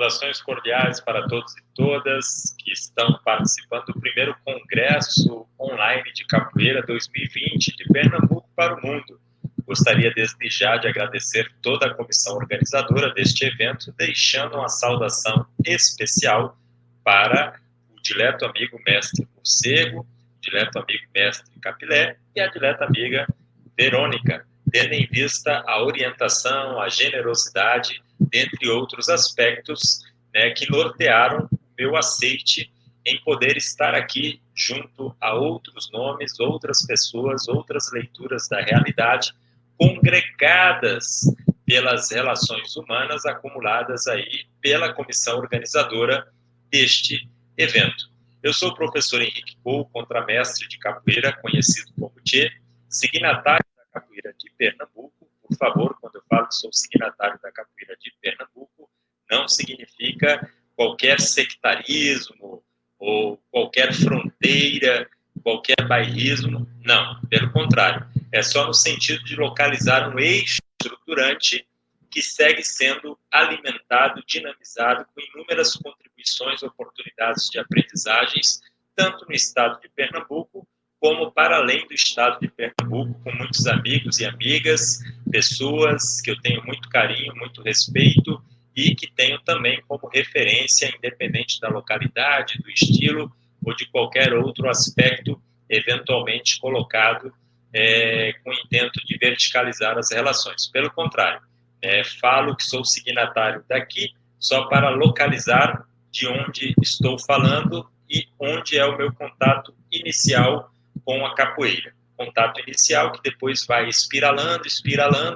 Saudações cordiais para todos e todas que estão participando do primeiro Congresso Online de Capoeira 2020 de Pernambuco para o mundo. Gostaria desde já de agradecer toda a comissão organizadora deste evento, deixando uma saudação especial para o dileto amigo mestre Morcego, dileto amigo mestre Capilé e a dileta amiga Verônica, tendo em vista a orientação, a generosidade, dentre outros aspectos, né, que nortearam o meu aceite em poder estar aqui junto a outros nomes, outras pessoas, outras leituras da realidade, congregadas pelas relações humanas acumuladas aí pela comissão organizadora deste evento. Eu sou o professor Henrique Couto, contramestre de capoeira, conhecido como Tchê, signatário da capoeira de Pernambuco. Por favor, quando eu falo que sou signatário da capoeira de Pernambuco, não significa qualquer sectarismo ou qualquer fronteira, qualquer bairrismo, não, pelo contrário, é só no sentido de localizar um eixo estruturante que segue sendo alimentado, dinamizado com inúmeras contribuições, oportunidades de aprendizagens, tanto no estado de Pernambuco, como para além do estado de Pernambuco, com muitos amigos e amigas, pessoas que eu tenho muito carinho, muito respeito e que tenho também como referência, independente da localidade, do estilo ou de qualquer outro aspecto eventualmente colocado com o intento de verticalizar as relações. Pelo contrário, falo que sou signatário daqui só para localizar de onde estou falando e onde é o meu contato inicial com a capoeira. Contato inicial que depois vai espiralando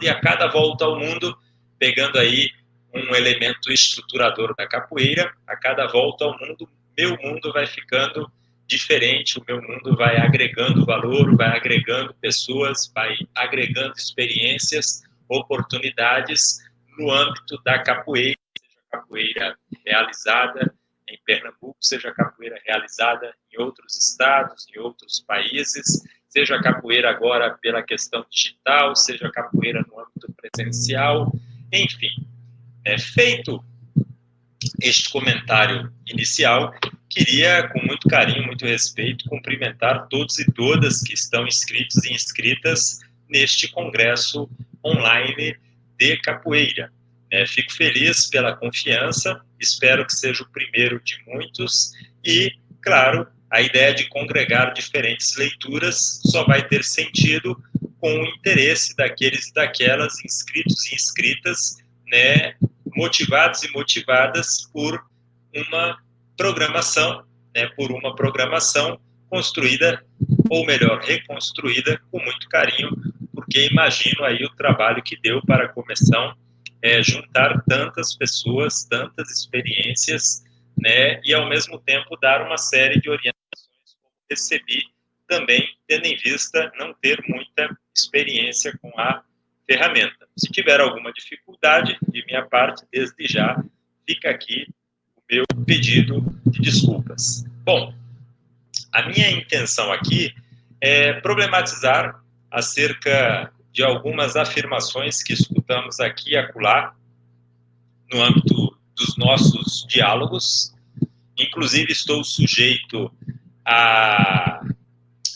e a cada volta ao mundo, pegando aí um elemento estruturador da capoeira, a cada volta ao mundo, meu mundo vai ficando diferente, o meu mundo vai agregando valor, vai agregando pessoas, vai agregando experiências, oportunidades no âmbito da capoeira, seja capoeira realizada em Pernambuco, seja capoeira realizada em outros estados, em outros países, seja capoeira agora pela questão digital, seja capoeira no âmbito presencial, enfim. Feito este comentário inicial, queria, com muito carinho, muito respeito, cumprimentar todos e todas que estão inscritos e inscritas neste congresso online de capoeira. Fico feliz pela confiança, espero que seja o primeiro de muitos e, claro, a ideia de congregar diferentes leituras só vai ter sentido com o interesse daqueles e daquelas inscritos e inscritas, motivados e motivadas por uma programação, construída, ou melhor, reconstruída com muito carinho, porque imagino aí o trabalho que deu para a comissão juntar tantas pessoas, tantas experiências, e ao mesmo tempo dar uma série de orientações como recebi, também tendo em vista não ter muita experiência com a ferramenta. Se tiver alguma dificuldade de minha parte, desde já, fica aqui o meu pedido de desculpas. Bom, a minha intenção aqui é problematizar acerca de algumas afirmações que escutamos aqui e acolá no âmbito dos nossos diálogos. Inclusive, estou sujeito a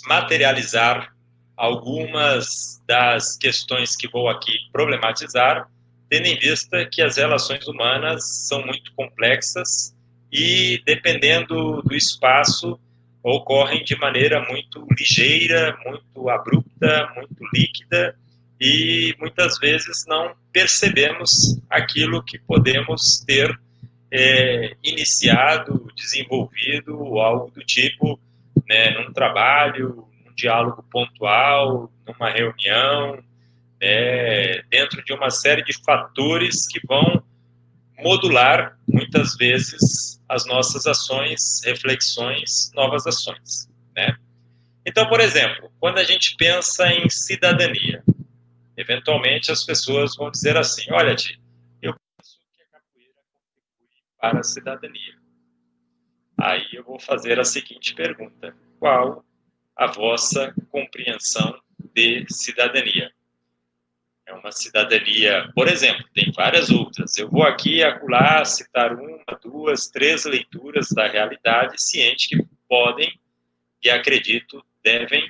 materializar algumas das questões que vou aqui problematizar, tendo em vista que as relações humanas são muito complexas e, dependendo do espaço, ocorrem de maneira muito ligeira, muito abrupta, muito líquida e muitas vezes não percebemos aquilo que podemos ter iniciado, desenvolvido ou algo do tipo, num trabalho, num diálogo pontual, numa reunião, dentro de uma série de fatores que vão modular, muitas vezes, as nossas ações, reflexões, novas ações. Então, por exemplo, quando a gente pensa em cidadania, eventualmente as pessoas vão dizer assim, olha, Ti, eu penso que a capoeira contribui para a cidadania. Aí eu vou fazer a seguinte pergunta: qual a vossa compreensão de cidadania? É uma cidadania, por exemplo, tem várias outras. Eu vou aqui acolá citar uma, duas, três leituras da realidade, ciente que podem, e acredito, devem,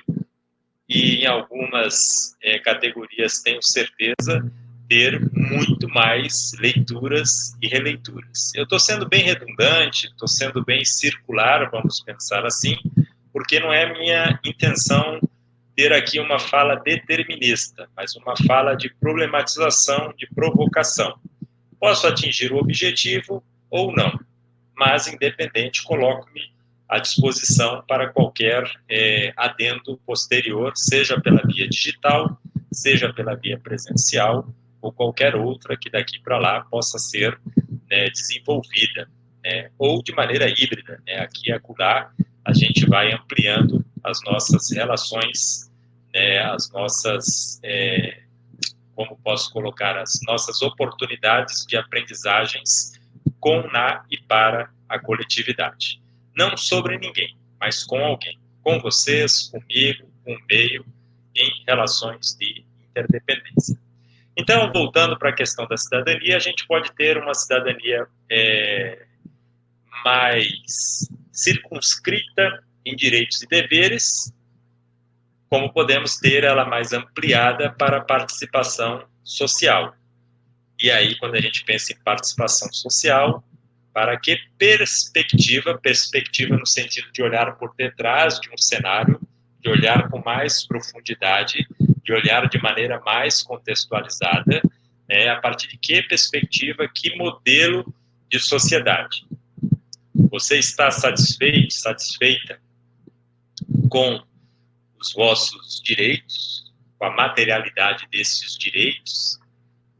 e em algumas categorias tenho certeza, ter muito mais leituras e releituras. Eu estou sendo bem redundante, estou sendo bem circular, vamos pensar assim, porque não é minha intenção ter aqui uma fala determinista, mas uma fala de problematização, de provocação. Posso atingir o objetivo ou não, mas, independente, coloco-me à disposição para qualquer adendo posterior, seja pela via digital, seja pela via presencial, ou qualquer outra que daqui para lá possa ser desenvolvida, ou de maneira híbrida. Aqui e acolá, a gente vai ampliando as nossas relações, as nossas, como posso colocar, as nossas oportunidades de aprendizagens com, na e para a coletividade. Não sobre ninguém, mas com alguém. Com vocês, comigo, com o meio, em relações de interdependência. Então, voltando para a questão da cidadania, a gente pode ter uma cidadania mais circunscrita em direitos e deveres, como podemos ter ela mais ampliada para a participação social. E aí, quando a gente pensa em participação social, para que perspectiva? Perspectiva no sentido de olhar por detrás de um cenário, de olhar com mais profundidade, de olhar de maneira mais contextualizada, a partir de que perspectiva, que modelo de sociedade. Você está satisfeito, satisfeita com os vossos direitos, com a materialidade desses direitos?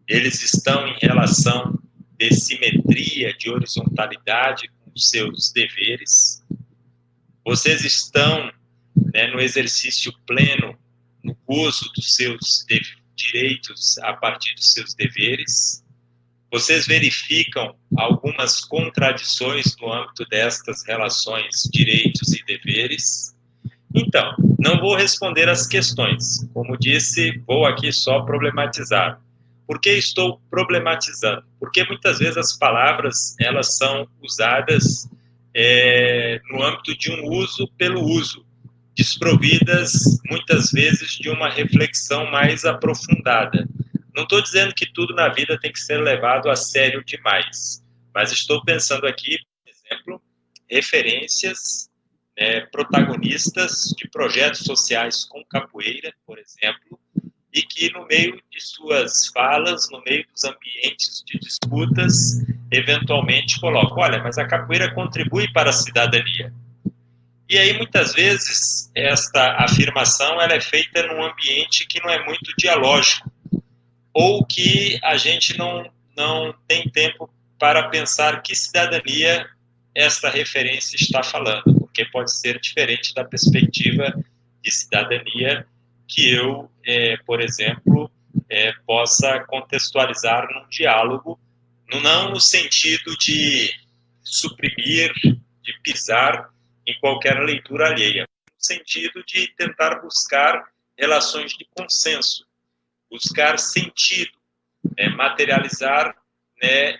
Eles estão em relação de simetria, de horizontalidade com os seus deveres? Vocês estão no exercício pleno, no gozo dos seus direitos a partir dos seus deveres? Vocês verificam algumas contradições no âmbito destas relações direitos e deveres? Então, não vou responder as questões. Como disse, vou aqui só problematizar. Por que estou problematizando? Porque muitas vezes as palavras elas são usadas no âmbito de um uso pelo uso, desprovidas muitas vezes de uma reflexão mais aprofundada. Não estou dizendo que tudo na vida tem que ser levado a sério demais, mas estou pensando aqui, por exemplo, referências, protagonistas de projetos sociais com capoeira, por exemplo, e que no meio de suas falas, no meio dos ambientes de disputas, eventualmente colocam: olha, mas a capoeira contribui para a cidadania. E aí, muitas vezes, esta afirmação ela é feita num ambiente que não é muito dialógico, ou que a gente não tem tempo para pensar que cidadania esta referência está falando, porque pode ser diferente da perspectiva de cidadania que eu, por exemplo, possa contextualizar num diálogo, não no sentido de suprimir, de pisar em qualquer leitura alheia, no sentido de tentar buscar relações de consenso, buscar sentido, materializar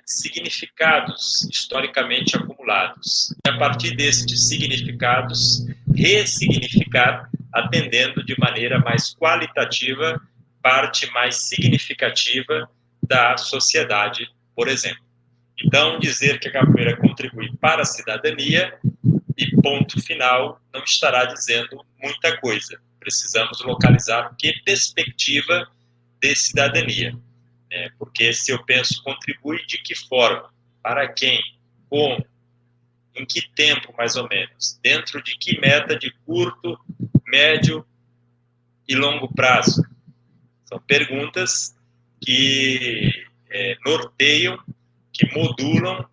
significados historicamente acumulados. E a partir destes significados, ressignificar, atendendo de maneira mais qualitativa, parte mais significativa da sociedade, por exemplo. Então, dizer que a capoeira contribui para a cidadania e ponto final não estará dizendo muita coisa. Precisamos localizar que perspectiva de cidadania. Porque se eu penso contribui de que forma, para quem, como, em que tempo mais ou menos, dentro de que meta de curto, médio e longo prazo. São perguntas que norteiam, que modulam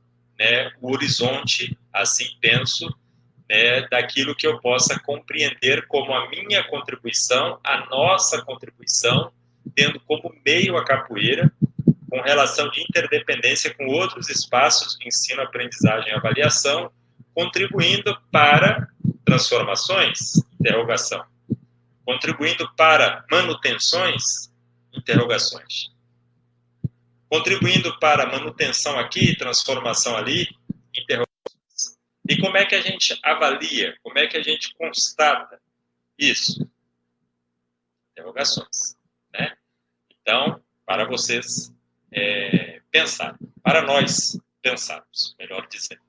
o horizonte, assim penso, daquilo que eu possa compreender como a minha contribuição, a nossa contribuição, tendo como meio a capoeira, com relação de interdependência com outros espaços de ensino, aprendizagem e avaliação, contribuindo para transformações, interrogação, contribuindo para manutenções, Interrogações. Contribuindo para manutenção aqui, transformação ali, interrogações. E como é que a gente avalia? Como é que a gente constata isso? Interrogações, né? Então, para vocês pensarem, para nós pensarmos, melhor dizendo.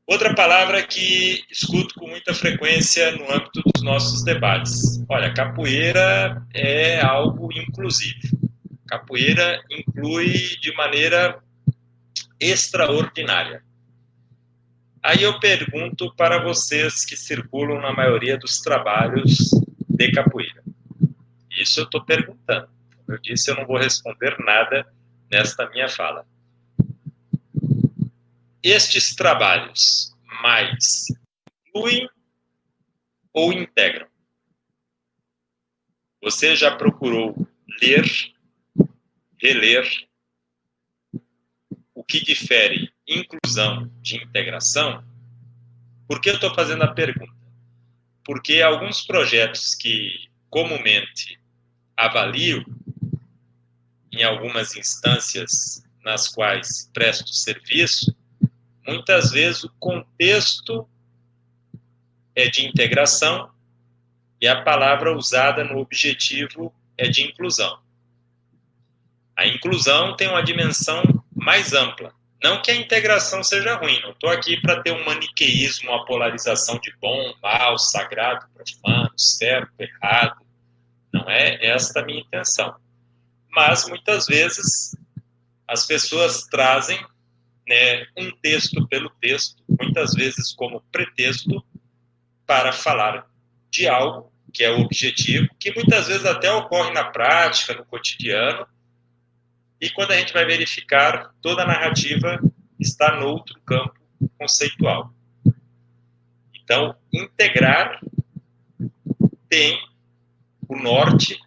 Outra palavra que escuto com muita frequência no âmbito dos nossos debates. Olha, capoeira é algo inclusivo. Capoeira inclui de maneira extraordinária. Aí eu pergunto para vocês que circulam na maioria dos trabalhos de capoeira. Isso eu estou perguntando. Como eu disse, eu não vou responder nada nesta minha fala. Estes trabalhos mais incluem ou integram? Você já procurou ler, reler o que difere inclusão de integração? Por que eu estou fazendo a pergunta? Porque alguns projetos que comumente avalio em algumas instâncias nas quais presto serviço, muitas vezes o contexto é de integração e a palavra usada no objetivo é de inclusão. A inclusão tem uma dimensão mais ampla. Não que a integração seja ruim, não estou aqui para ter um maniqueísmo, uma polarização de bom, mal, sagrado, profano, certo, errado. Não é esta a minha intenção. Mas, muitas vezes, as pessoas trazem, né, um texto pelo texto, muitas vezes como pretexto, para falar de algo que é o objetivo, que muitas vezes até ocorre na prática, no cotidiano, e quando a gente vai verificar, toda a narrativa está no outro campo conceitual. Então, integrar tem o norte,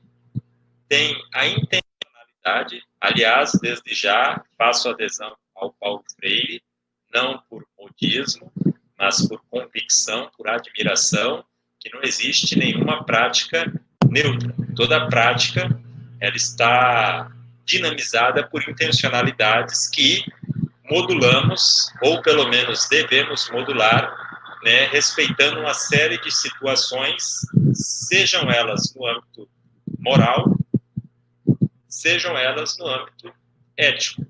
tem a intencionalidade. Aliás, desde já, faço adesão ao Paulo Freire, não por modismo, mas por convicção, por admiração, que não existe nenhuma prática neutra. Toda prática ela está dinamizada por intencionalidades que modulamos, ou pelo menos devemos modular, né, respeitando uma série de situações, sejam elas no âmbito moral, sejam elas no âmbito ético.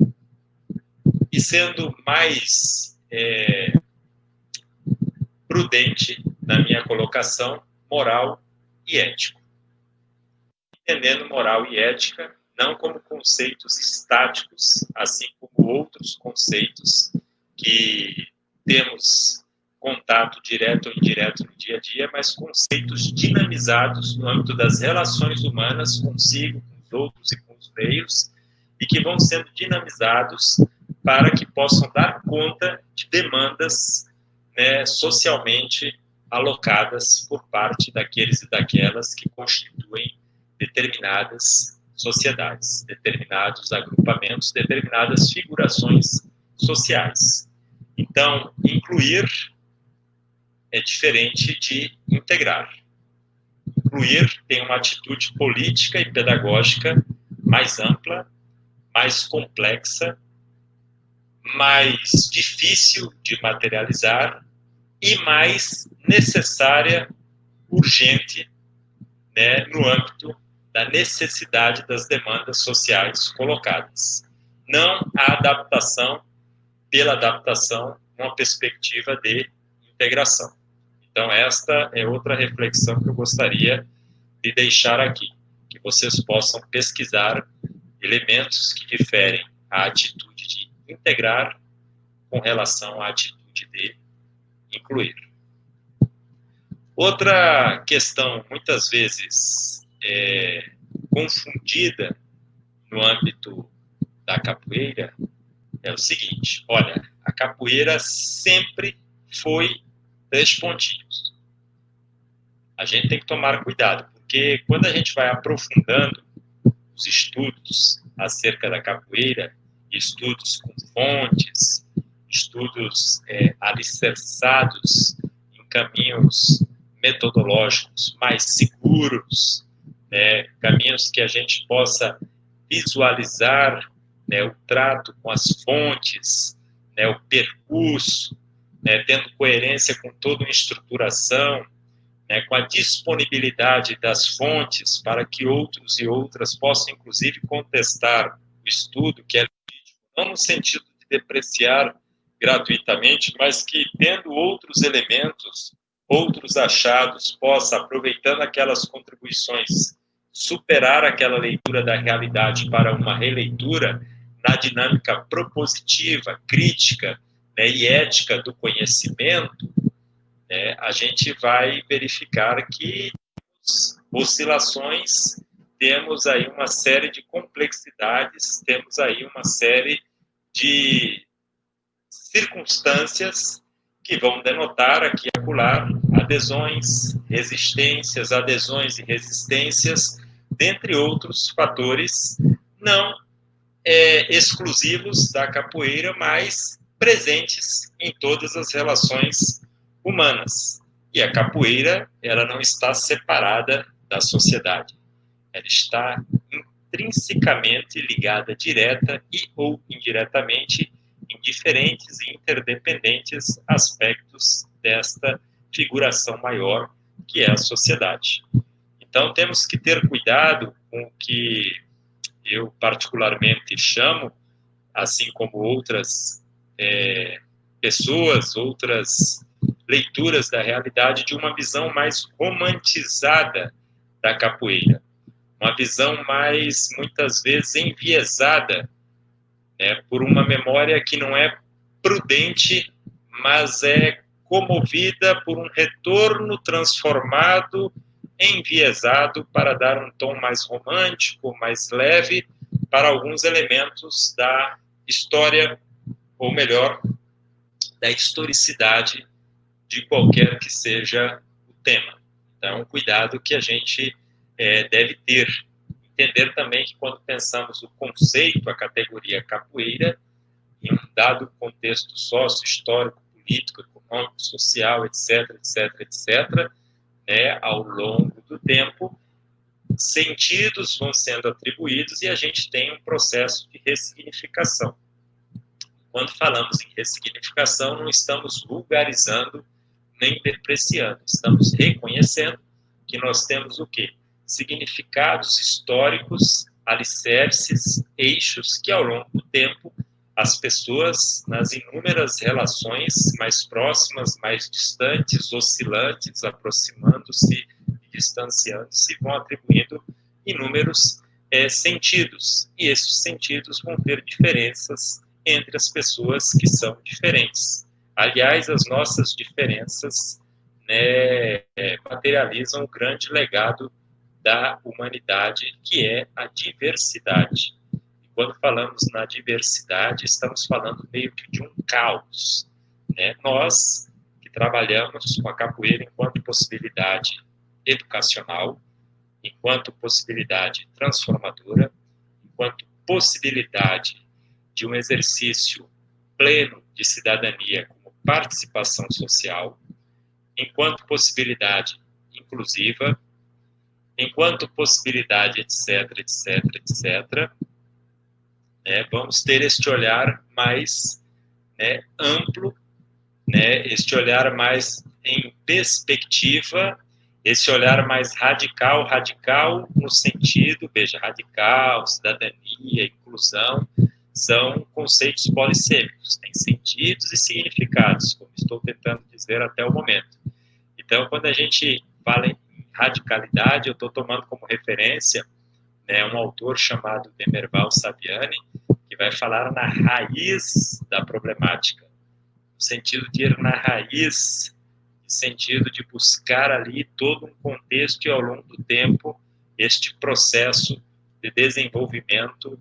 E sendo mais prudente na minha colocação, moral e ético. Entendendo moral e ética não como conceitos estáticos, assim como outros conceitos que temos contato direto ou indireto no dia a dia, mas conceitos dinamizados no âmbito das relações humanas consigo, com os outros e com os meios, e que vão sendo dinamizados para que possam dar conta de demandas, né, socialmente alocadas por parte daqueles e daquelas que constituem determinadas sociedades, determinados agrupamentos, determinadas figurações sociais. Então, incluir é diferente de integrar. Incluir tem uma atitude política e pedagógica mais ampla, mais complexa, mais difícil de materializar e mais necessária, urgente, né, no âmbito da necessidade das demandas sociais colocadas. Não a adaptação pela adaptação, uma perspectiva de integração. Então, esta é outra reflexão que eu gostaria de deixar aqui, que vocês possam pesquisar elementos que diferem a atitude de integrar com relação à atitude de incluir. Outra questão, muitas vezes confundida no âmbito da capoeira, é o seguinte: olha, a capoeira sempre foi 3 pontinhos. A gente tem que tomar cuidado, porque quando a gente vai aprofundando os estudos acerca da capoeira, estudos com fontes, estudos alicerçados em caminhos metodológicos mais seguros, né, caminhos que a gente possa visualizar, né, o trato com as fontes, né, o percurso, né, tendo coerência com toda uma estruturação, né, com a disponibilidade das fontes para que outros e outras possam, inclusive, contestar o estudo, que é legítimo, não no sentido de depreciar gratuitamente, mas que, tendo outros elementos, outros achados, possa, aproveitando aquelas contribuições, superar aquela leitura da realidade para uma releitura na dinâmica propositiva, crítica, né, e ética do conhecimento, a gente vai verificar que oscilações, temos aí uma série de complexidades, temos aí uma série de circunstâncias que vão denotar aqui e acolá adesões, resistências, adesões e resistências, dentre outros fatores não exclusivos da capoeira, mas presentes em todas as relações humanas. E a capoeira, ela não está separada da sociedade. Ela está intrinsecamente ligada, direta e ou indiretamente, em diferentes e interdependentes aspectos desta figuração maior que é a sociedade. Então, temos que ter cuidado com o que eu particularmente chamo, assim como outras pessoas, outras leituras da realidade, de uma visão mais romantizada da capoeira. Uma visão mais, muitas vezes, enviesada, né, por uma memória que não é prudente, mas é comovida por um retorno transformado, enviesado, para dar um tom mais romântico, mais leve, para alguns elementos da história, ou melhor, da historicidade de qualquer que seja o tema. Então, cuidado que a gente deve ter. Entender também que quando pensamos o conceito, a categoria capoeira, em um dado contexto sócio-histórico, político, econômico, social, etc., etc., etc., né, ao longo do tempo, sentidos vão sendo atribuídos e a gente tem um processo de ressignificação. Quando falamos em ressignificação, não estamos vulgarizando nem depreciando, estamos reconhecendo que nós temos o quê? Significados históricos, alicerces, eixos que ao longo do tempo as pessoas, nas inúmeras relações mais próximas, mais distantes, oscilantes, aproximando-se e distanciando-se, vão atribuindo inúmeros sentidos. E esses sentidos vão ter diferenças entre as pessoas que são diferentes. Aliás, as nossas diferenças, né, materializam o grande legado da humanidade, que é a diversidade. E quando falamos na diversidade, estamos falando meio que de um caos, né? Nós, que trabalhamos com a capoeira enquanto possibilidade educacional, enquanto possibilidade transformadora, enquanto possibilidade de um exercício pleno de cidadania como participação social, enquanto possibilidade inclusiva, enquanto possibilidade, etc., etc., etc., vamos ter este olhar mais amplo, este olhar mais em perspectiva, esse olhar mais radical, radical no sentido, veja, radical, cidadania, inclusão, são conceitos polissêmicos, têm sentidos e significados, como estou tentando dizer até o momento. Então, quando a gente fala em radicalidade, eu estou tomando como referência um autor chamado Demerval Saviani, que vai falar na raiz da problemática, no sentido de ir na raiz, no sentido de buscar ali todo um contexto e, ao longo do tempo, este processo de desenvolvimento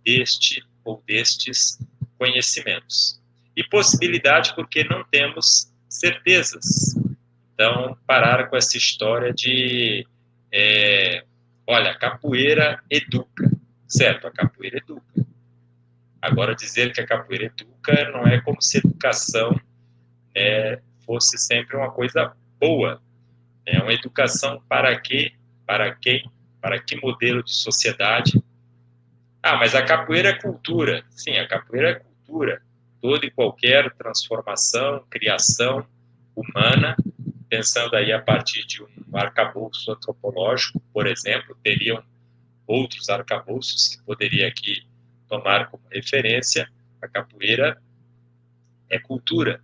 deste ou destes conhecimentos. E possibilidade porque não temos certezas. Então, parar com essa história de olha, a capoeira educa. Certo, a capoeira educa. Agora, dizer que a capoeira educa não é como se educação fosse sempre uma coisa boa. É uma educação para quê? Para quem? Para que modelo de sociedade? Ah, mas a capoeira é cultura. Sim, a capoeira é cultura. Toda e qualquer transformação, criação humana, pensando aí a partir de um arcabouço antropológico, por exemplo, teriam outros arcabouços que poderia aqui tomar como referência. A capoeira é cultura.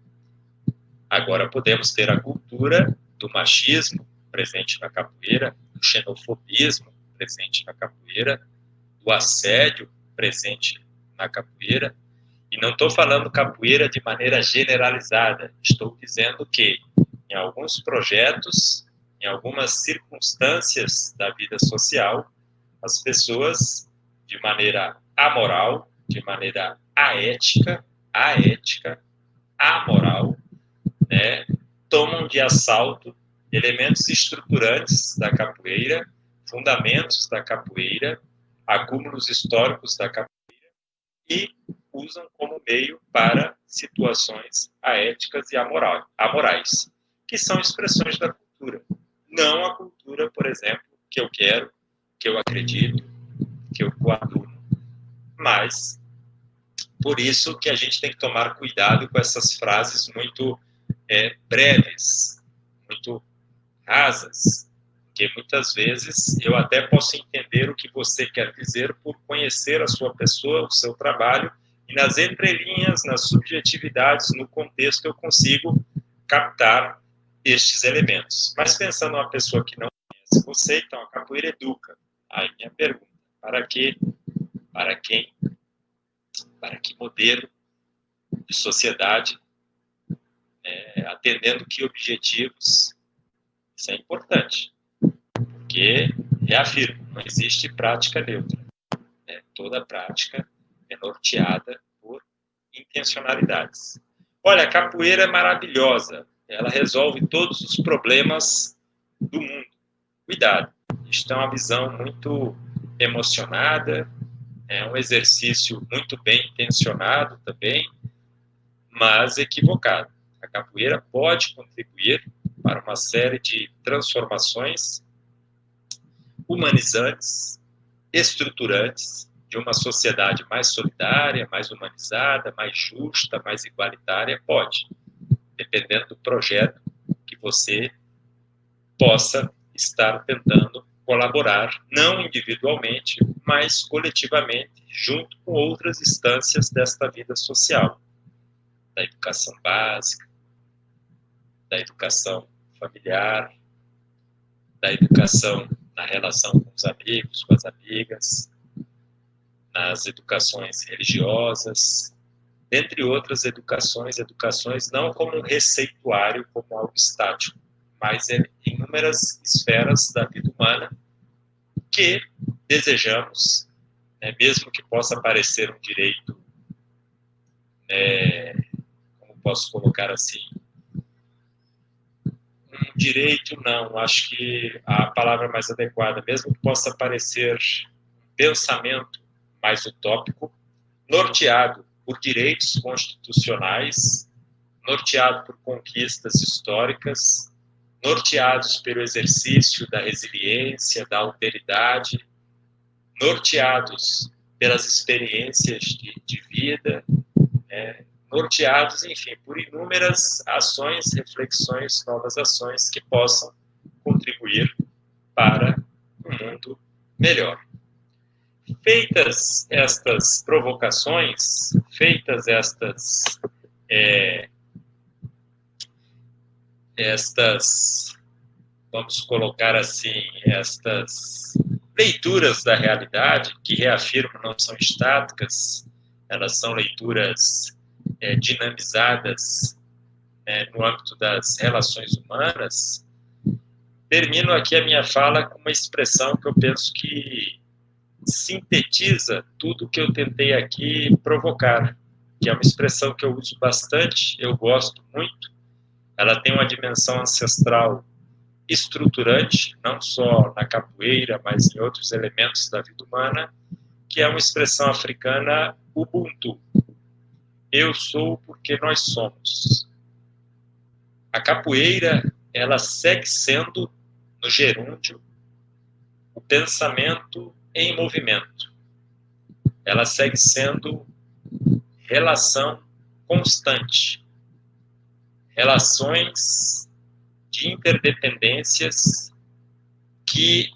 Agora podemos ter a cultura do machismo presente na capoeira, do xenofobismo presente na capoeira, do assédio presente na capoeira. E não estou falando capoeira de maneira generalizada. Estou dizendo que em alguns projetos, em algumas circunstâncias da vida social, as pessoas, de maneira amoral, de maneira aética, amoral, né, tomam de assalto elementos estruturantes da capoeira, fundamentos da capoeira, acúmulos históricos da capoeira e usam como meio para situações aéticas e amorais, que são expressões da cultura. Não a cultura, por exemplo, que eu quero, que eu acredito, que eu coaduno, mas por isso que a gente tem que tomar cuidado com essas frases muito breves, muito rasas, porque muitas vezes eu até posso entender o que você quer dizer por conhecer a sua pessoa, o seu trabalho, e nas entrelinhas, nas subjetividades, no contexto, eu consigo captar estes elementos. Mas pensando uma pessoa que não conhece você, então a capoeira educa. Aí minha pergunta, para quê? Para quem? Para que modelo de sociedade? Atendendo que objetivos? Isso é importante, porque, reafirmo, não existe prática neutra. Toda prática é norteada por intencionalidades. Olha, a capoeira é maravilhosa, ela resolve todos os problemas do mundo. Cuidado, isto é uma visão muito emocionada, é um exercício muito bem intencionado também, mas equivocado. A capoeira pode contribuir para uma série de transformações humanizantes, estruturantes de uma sociedade mais solidária, mais humanizada, mais justa, mais igualitária, pode, dependendo do projeto que você possa estar tentando colaborar, não individualmente, mas coletivamente, junto com outras instâncias desta vida social, da educação básica, da educação familiar, da educação na relação com os amigos, com as amigas, nas educações religiosas, dentre outras educações não como um receituário, como algo estático, mas em inúmeras esferas da vida humana que desejamos, né, mesmo que possa parecer um direito, como posso colocar assim, um direito não, acho que a palavra mais adequada, mesmo que possa parecer um pensamento mais utópico, norteado por direitos constitucionais, norteado por conquistas históricas, norteados pelo exercício da resiliência, da alteridade, norteados pelas experiências de vida, norteados, enfim, por inúmeras ações, reflexões, novas ações que possam contribuir para um mundo melhor. Feitas estas provocações, feitas estas, vamos colocar assim, estas leituras da realidade, que reafirmo não são estáticas, elas são leituras dinamizadas no âmbito das relações humanas, termino aqui a minha fala com uma expressão que eu penso que sintetiza tudo que eu tentei aqui provocar, que é uma expressão que eu uso bastante, eu gosto muito, ela tem uma dimensão ancestral estruturante, não só na capoeira, mas em outros elementos da vida humana, que é uma expressão africana Ubuntu. Eu sou porque nós somos. A capoeira, ela segue sendo, no gerúndio, o pensamento em movimento. Ela segue sendo relação constante, relações de interdependências que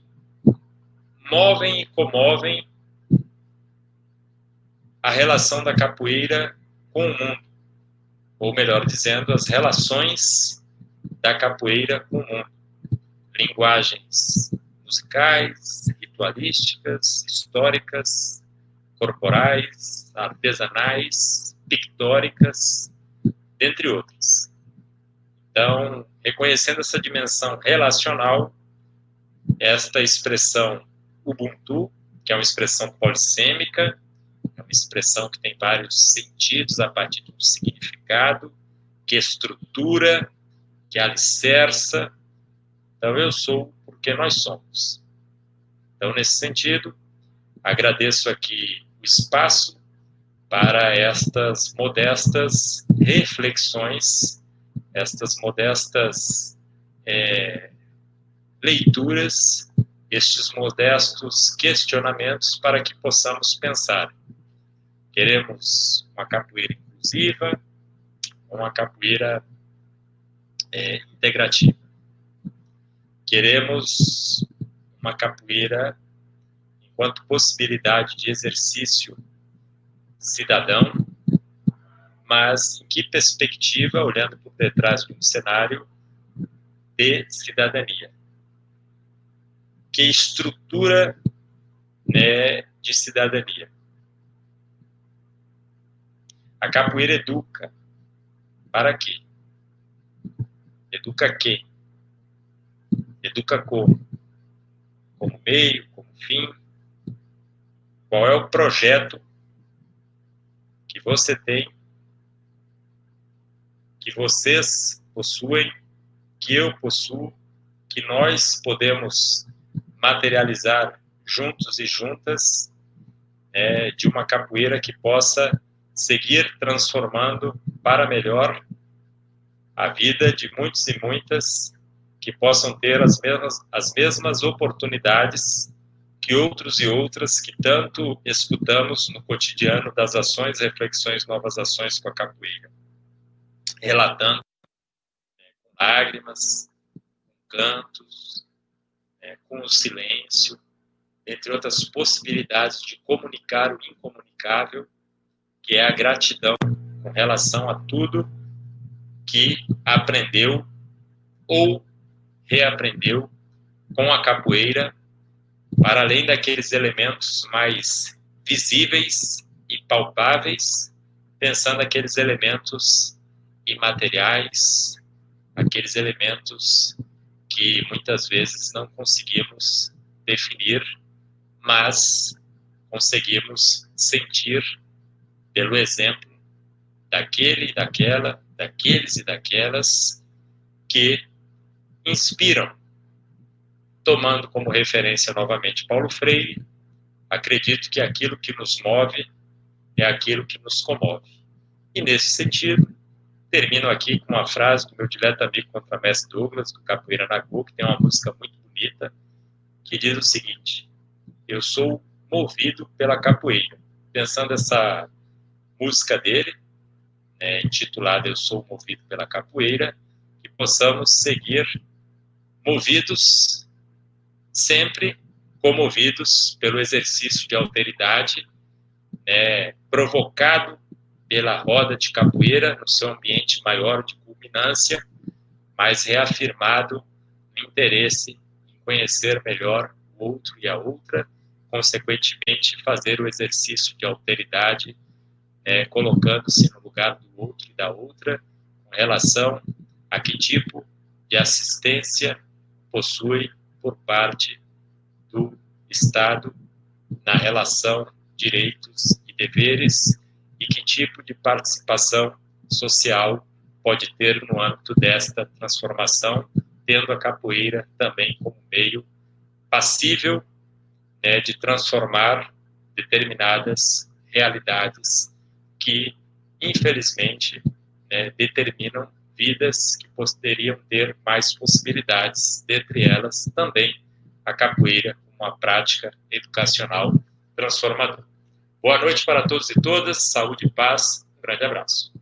movem e comovem a relação da capoeira com o mundo, ou melhor dizendo, as relações da capoeira com o mundo. Linguagens musicais, ritualísticas, históricas, corporais, artesanais, pictóricas, dentre outras. Então, reconhecendo essa dimensão relacional, esta expressão Ubuntu, que é uma expressão polissêmica, é uma expressão que tem vários sentidos a partir de um significado, que estrutura, que alicerça. Então, eu sou porque nós somos. Então, nesse sentido, agradeço aqui o espaço para estas modestas reflexões, estas modestas leituras, estes modestos questionamentos para que possamos pensar. Queremos uma capoeira inclusiva, uma capoeira integrativa. Queremos uma capoeira enquanto possibilidade de exercício cidadão, mas em que perspectiva, olhando por detrás de um cenário de cidadania? Que estrutura, né, de cidadania? A capoeira educa. Para quê? Educa quem? Educa como? Como meio, como fim? Qual é o projeto que você tem, que vocês possuem, que eu possuo, que nós podemos materializar juntos e juntas, de uma capoeira que possa seguir transformando para melhor a vida de muitos e muitas, que possam ter as mesmas oportunidades que outros e outras que tanto escutamos no cotidiano das ações, reflexões, novas ações com a capoeira. Relatando com lágrimas, com cantos, com o silêncio, entre outras possibilidades de comunicar o incomunicável, que é a gratidão com relação a tudo que aprendeu ou reaprendeu com a capoeira, para além daqueles elementos mais visíveis e palpáveis, pensando aqueles elementos imateriais, aqueles elementos que muitas vezes não conseguimos definir, mas conseguimos sentir pelo exemplo daquele e daquela, daqueles e daquelas que inspiram. Tomando como referência novamente Paulo Freire, acredito que aquilo que nos move é aquilo que nos comove. E nesse sentido, termino aqui com uma frase do meu dileto amigo contramestre Douglas, do Capoeira Nagô, que tem uma música muito bonita, que diz o seguinte: eu sou movido pela capoeira. Pensando essa música dele, intitulada Eu Sou Movido pela Capoeira, que possamos seguir movidos, sempre comovidos pelo exercício de alteridade, provocado pela roda de capoeira no seu ambiente maior de culminância, mas reafirmado no interesse em conhecer melhor o outro e a outra, consequentemente fazer o exercício de alteridade, colocando-se no lugar do outro e da outra, com relação a que tipo de assistência possui por parte do Estado na relação direitos e deveres e que tipo de participação social pode ter no âmbito desta transformação, tendo a capoeira também como meio passível, de transformar determinadas realidades que, infelizmente, determinam vidas que poderiam ter mais possibilidades, dentre elas também a capoeira uma prática educacional transformadora. Boa noite para todos e todas, saúde e paz, um grande abraço.